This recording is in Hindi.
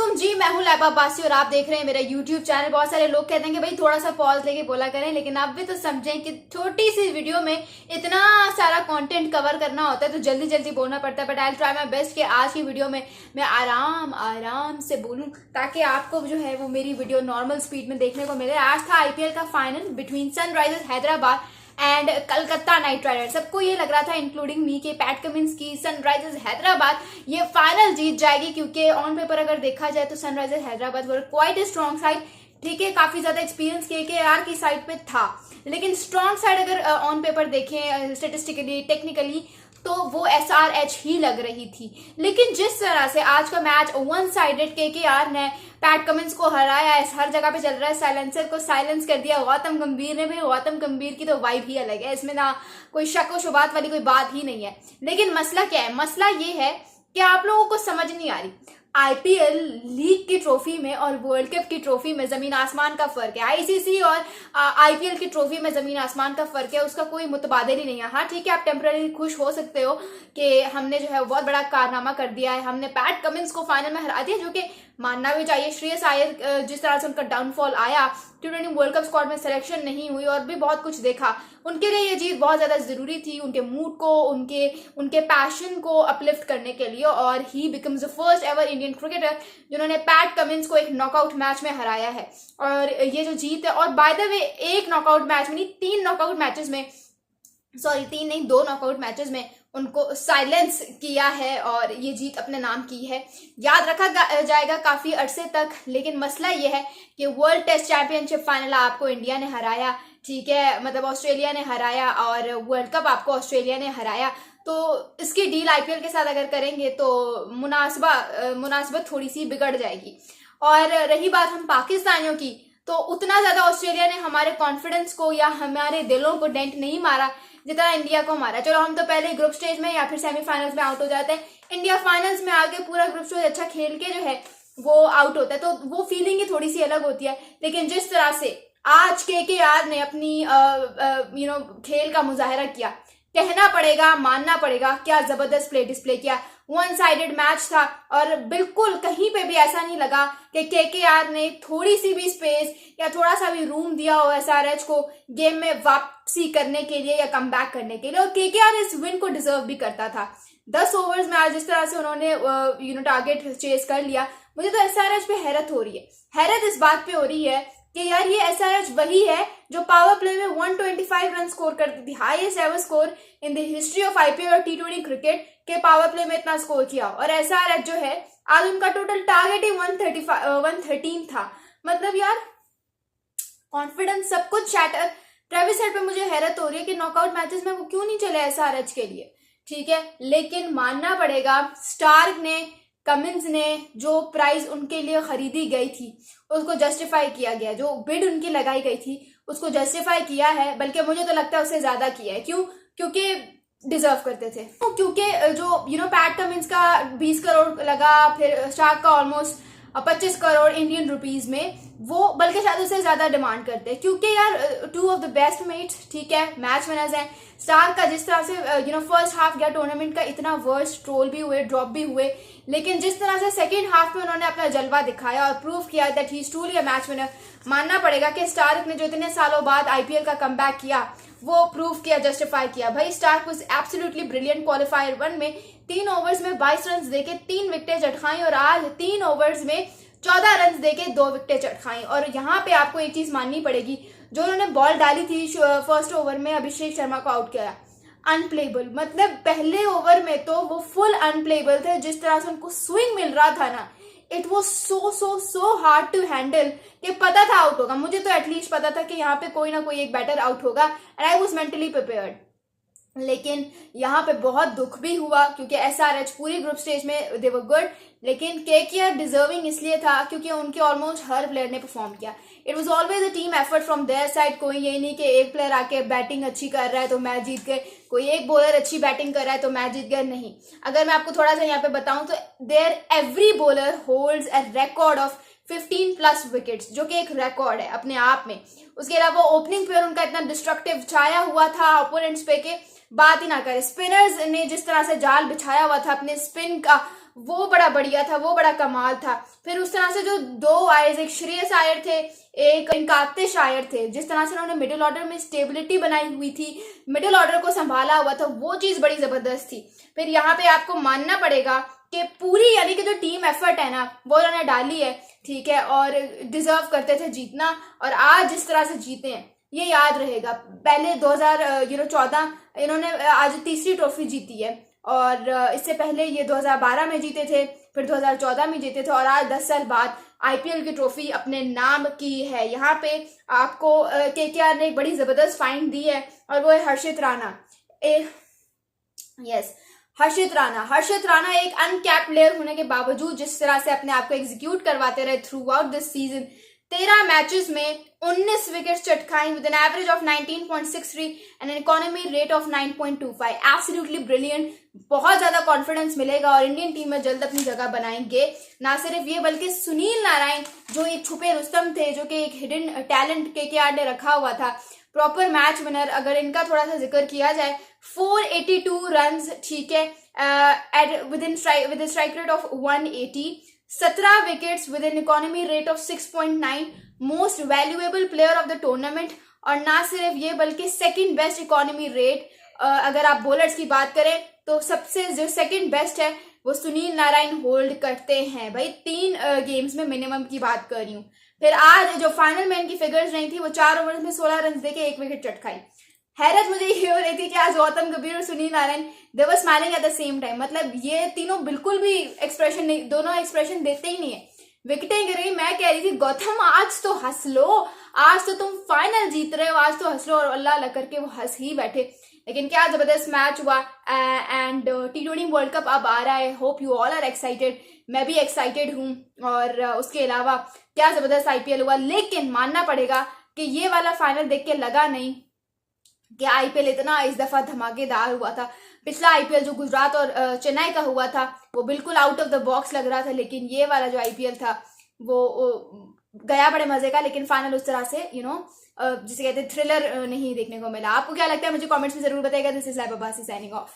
वालेकुम जी, मैं हूं लैपा बासी और आप देख रहे हैं मेरा यूट्यूब चैनल। बहुत सारे लोग कहते हैं कि भाई थोड़ा सा पॉज लेके बोला करें, लेकिन आप भी तो समझें कि छोटी सी वीडियो में इतना सारा कंटेंट कवर करना होता है तो जल्दी जल्दी बोलना पड़ता है। But I try my best कि आज की वीडियो में मैं आराम आराम से बोलूं ताकि आपको जो है वो मेरी वीडियो नॉर्मल स्पीड में देखने को मिले। आज था आईपीएल का final between Sunrisers Hyderabad and Calcutta night Riders. सबको ये लग रहा था इंक्लूडिंग मी के पैट कमिंस की सनराइजर्स हैदराबाद ये फाइनल जीत जाएगी, क्योंकि ऑन पेपर अगर देखा जाए तो Sunrisers Hyderabad were quite a strong side. ठीक है, काफी ज्यादा एक्सपीरियंस केकेआर की साइड पे था, लेकिन स्ट्रॉन्ग साइड अगर ऑन पेपर देखें स्टेटिस्टिकली टेक्निकली तो वो एसआरएच ही लग रही थी। लेकिन जिस तरह से आज का मैच वन साइडेड केकेआर ने पैट कमिंस को हराया, हर जगह पे चल रहा है, साइलेंसर को साइलेंस कर दिया गौतम गंभीर ने भी। गौतम गंभीर की तो वाइब ही अलग है, इसमें ना कोई शक व शुबात वाली कोई बात ही नहीं है। लेकिन मसला क्या है? मसला ये है कि आप लोगों को समझ नहीं आ रही आईपीएल लीग की ट्रॉफी में और वर्ल्ड कप की ट्रॉफी में जमीन आसमान का फर्क है। आईसीसी और आईपीएल की ट्रॉफी में जमीन आसमान का फर्क है, उसका कोई मुतबादिल ही नहीं है। हाँ ठीक है, आप टेम्पररी खुश हो सकते हो कि हमने जो है बहुत बड़ा कारनामा कर दिया है, हमने पैट कमिंस को फाइनल में हरा दिया, जो कि मानना भी चाहिए। श्रेयस अय्यर जिस तरह से उनका डाउनफॉल आया, T20 वर्ल्ड कप स्क्वाड में सिलेक्शन नहीं हुई और भी बहुत कुछ देखा, उनके लिए ये जीत बहुत ज्यादा जरूरी थी, उनके मूड को उनके पैशन को अपलिफ्ट करने के लिए। और ही becomes the first ever Indian cricketer जिन्होंने पैट कमिंस को एक नॉकआउट मैच में हराया है। और ये जो जीत है, और बाय द वे एक नॉकआउट मैच में नहीं, तीन नॉकआउट मैचेस में, सॉरी तीन नहीं, दो नॉकआउट मैचेस में उनको साइलेंस किया है और ये जीत अपने नाम की है। याद रखा जाएगा काफी अरसे तक। लेकिन मसला ये है कि वर्ल्ड टेस्ट चैंपियनशिप फाइनल आपको इंडिया ने हराया, ठीक है, मतलब ऑस्ट्रेलिया ने हराया, और वर्ल्ड कप आपको ऑस्ट्रेलिया ने हराया। तो इसकी डील आईपीएल के साथ अगर करेंगे तो मुनासबत थोड़ी सी बिगड़ जाएगी। और रही बात हम पाकिस्तानियों की, तो उतना ज्यादा ऑस्ट्रेलिया ने हमारे कॉन्फिडेंस को या हमारे दिलों को डेंट नहीं मारा जितना इंडिया को मारा। चलो हम तो पहले ग्रुप स्टेज में या फिर सेमीफाइनल्स में आउट हो जाते हैं, इंडिया फाइनल्स में आके पूरा ग्रुप स्टेज अच्छा खेल के जो है वो आउट होता है, तो वो फीलिंग ही थोड़ी सी अलग होती है। लेकिन जिस तरह से आज केकेआर ने अपनी खेल का मुजाहिरा किया, कहना पड़ेगा, मानना पड़ेगा, क्या जबरदस्त प्ले डिस्प्ले किया। वन साइडेड मैच था और बिल्कुल कहीं पे भी ऐसा नहीं लगा कि केकेआर ने थोड़ी सी भी स्पेस या थोड़ा सा भी रूम दिया हो एसआरएच को गेम में वापसी करने के लिए या कम बैक करने के लिए। और केकेआर इस विन को डिजर्व भी करता था। 10 ओवर्स में आज जिस तरह से उन्होंने टारगेट चेस कर लिया, मुझे तो एसआरएच पे हैरत हो रही है। हैरत इस बात पे हो रही है कि यार ये एसआरएच वही है जो पावर प्ले में 125 रन स्कोर करती थी, highest ever score in the history of IPL और T20 क्रिकेट के पावर प्ले में इतना स्कोर किया। और एसआरएच जो है आज उनका टोटल टारगेट ही 113 था। मतलब यार कॉन्फिडेंस सब कुछ शैटर। ट्रेविस हेड पे मुझे हैरत हो रही है कि नॉकआउट मैचेस में वो क्यों नहीं चले एसआरएच के लिए, ठीक है। लेकिन मानना पड़ेगा स्टार्क ने, कमिंस ने जो प्राइस उनके लिए खरीदी गई थी उसको जस्टिफाई किया गया, जो बिड उनकी लगाई गई थी उसको जस्टिफाई किया है, बल्कि मुझे तो लगता है उससे ज्यादा किया है। क्यों? क्योंकि डिजर्व करते थे। क्योंकि जो पैट कमिंस का 20 करोड़ लगा, फिर स्टार्क का ऑलमोस्ट 25 करोड़ इंडियन रुपीज में, वो बल्कि शायद उससे ज्यादा डिमांड करते हैं, क्योंकि यार two of the best mates, ठीक है, मैच विनर्स हैं। स्टार्क का जिस तरह से फर्स्ट हाफ गया टूर्नामेंट का, इतना वर्स्ट ट्रोल भी हुए, ड्रॉप भी हुए, लेकिन जिस तरह से सेकेंड हाफ में उन्होंने अपना जलवा दिखाया और प्रूव किया that he is truly a match winner. मानना पड़ेगा कि स्टार्क ने जो इतने सालों बाद आईपीएल का कमबैक किया वो प्रूव किया, जस्टिफाई किया। भाई Starc was absolutely brilliant. Qualifier 1 में 3 ओवर्स में 22 रन देके 3 विकेटें चटखाई, और आज 3 ओवर्स में 14 रन देके 2 विकेटें चटखाई। और यहाँ पे आपको एक चीज माननी पड़ेगी, जो उन्होंने बॉल डाली थी फर्स्ट ओवर में अभिषेक शर्मा को आउट किया, अनप्लेबल। मतलब पहले ओवर में तो वो फुल अनप्लेबल थे। जिस तरह से उनको स्विंग मिल रहा था ना, it was so hard to handle कि पता था आउट होगा। मुझे तो एटलीस्ट पता था कि यहाँ पे कोई ना कोई एक बैटर आउट होगा, and I was mentally prepared. लेकिन यहाँ पे बहुत दुख भी हुआ क्योंकि एसआरएच पूरी ग्रुप स्टेज में दे वर गुड, लेकिन केकेआर डिजर्विंग इसलिए था क्योंकि उनके ऑलमोस्ट हर प्लेयर ने परफॉर्म किया। It was always a team effort from their side. कोई ये नहीं कि एक प्लेयर आके बैटिंग अच्छी कर रहा है तो मैच जीत गए, कोई एक बॉलर अच्छी बैटिंग कर रहा है तो मैच जीत गए, नहीं। अगर मैं आपको थोड़ा सा यहाँ पे बताऊं तो there every bowler holds a record of 15+ wickets, जो कि एक रिकॉर्ड है अपने आप में। उसके अलावा ओपनिंग पेयर उनका इतना डिस्ट्रक्टिव छाया हुआ था ओपोनेंट्स पे के बात ही ना करें। स्पिनर्स ने जिस तरह से जाल बिछाया हुआ था अपने स्पिन का वो बड़ा बढ़िया था, वो बड़ा कमाल था। फिर उस तरह से जो दो आयर्स, एक श्रेयस आयर थे, एक इनकातिश आयर थे, जिस तरह से उन्होंने मिडिल ऑर्डर में स्टेबिलिटी बनाई हुई थी, मिडिल ऑर्डर को संभाला हुआ था, वो चीज बड़ी जबरदस्त थी। फिर यहाँ पे आपको मानना पड़ेगा कि पूरी यानी कि जो टीम एफर्ट है ना वो उन्होंने डाली है, ठीक है, और डिजर्व करते थे जीतना, और आज जिस तरह से जीते हैं ये याद रहेगा। पहले 2014 इन्होंने आज तीसरी ट्रॉफी जीती है, और इससे पहले ये 2012 में जीते थे, फिर 2014 में जीते थे, और आज 10 साल बाद आईपीएल की ट्रॉफी अपने नाम की है। यहाँ पे आपको केकेआर ने एक बड़ी जबरदस्त फाइंड दी है, और वो है हर्षित राणा। यस, हर्षित राणा एक अनकैप्ड प्लेयर होने के बावजूद जिस तरह से अपने आप को एग्जीक्यूट करवाते रहे throughout this season, 13 matches में 19 विकेट्स चटकाई with an average of 19.63 and an economy rate of 9.25। Absolutely brilliant. बहुत ज्यादा कॉन्फिडेंस मिलेगा और इंडियन टीम में जल्द अपनी जगह बनाएंगे। ना सिर्फ ये बल्कि सुनील नारायण जो एक छुपे रुस्तम थे, जो कि एक हिडन टैलेंट केकेआर ने रखा हुआ था, प्रॉपर मैच विनर, अगर इनका थोड़ा सा जिक्र किया जाए, 482 रन्स, ठीक है, with strike rate of 180, 17 wickets with N economy rate of 6.9, most valuable player of the tournament. और ना सिर्फ ये बल्कि सेकंड बेस्ट इकोनॉमी रेट, अगर आप बॉलर्स की बात करें तो सबसे जो सेकंड बेस्ट है वो सुनील नारायण होल्ड करते हैं भाई। 3 गेम्स में मिनिमम की बात कर रही हूँ। फिर आज जो फाइनल में इनकी फिगर्स रही थी, वो 4 ओवर में 16 रन देके 1 विकेट चटकाई। हैरत मुझे ये हो रही थी कि आज गौतम गंभीर और Sunil Narayan they were smiling at the same time. मतलब ये तीनों बिल्कुल भी एक्सप्रेशन नहीं, दोनों एक्सप्रेशन देते ही नहीं है, विकेटें गिर रही। मैं कह रही थी गौतम आज तो हंस लो, आज तो तुम फाइनल जीत रहे हो, आज तो हंस लो, और अल्लाह अल्लाह करके वो हंस ही बैठे। लेकिन क्या जबरदस्त मैच हुआ। एंड T20 वर्ल्ड कप अब आ रहा है, hope you all are excited. मैं भी एक्साइटेड हूँ। और उसके अलावा क्या जबरदस्त आईपीएल हुआ। लेकिन मानना पड़ेगा कि ये वाला फाइनल देख के लगा नहीं कि आईपीएल इतना इस दफा धमाकेदार हुआ था। पिछला आईपीएल जो गुजरात और चेन्नई का हुआ था वो बिल्कुल आउट ऑफ द बॉक्स लग रहा था, लेकिन ये वाला जो आईपीएल था वो गया बड़े मजे का। लेकिन फाइनल उस तरह से जिसे कहते हैं थ्रिलर नहीं देखने को मिला। आपको क्या लगता है मुझे कमेंट्स में जरूर बताइएगा। This is live Abbasi signing off.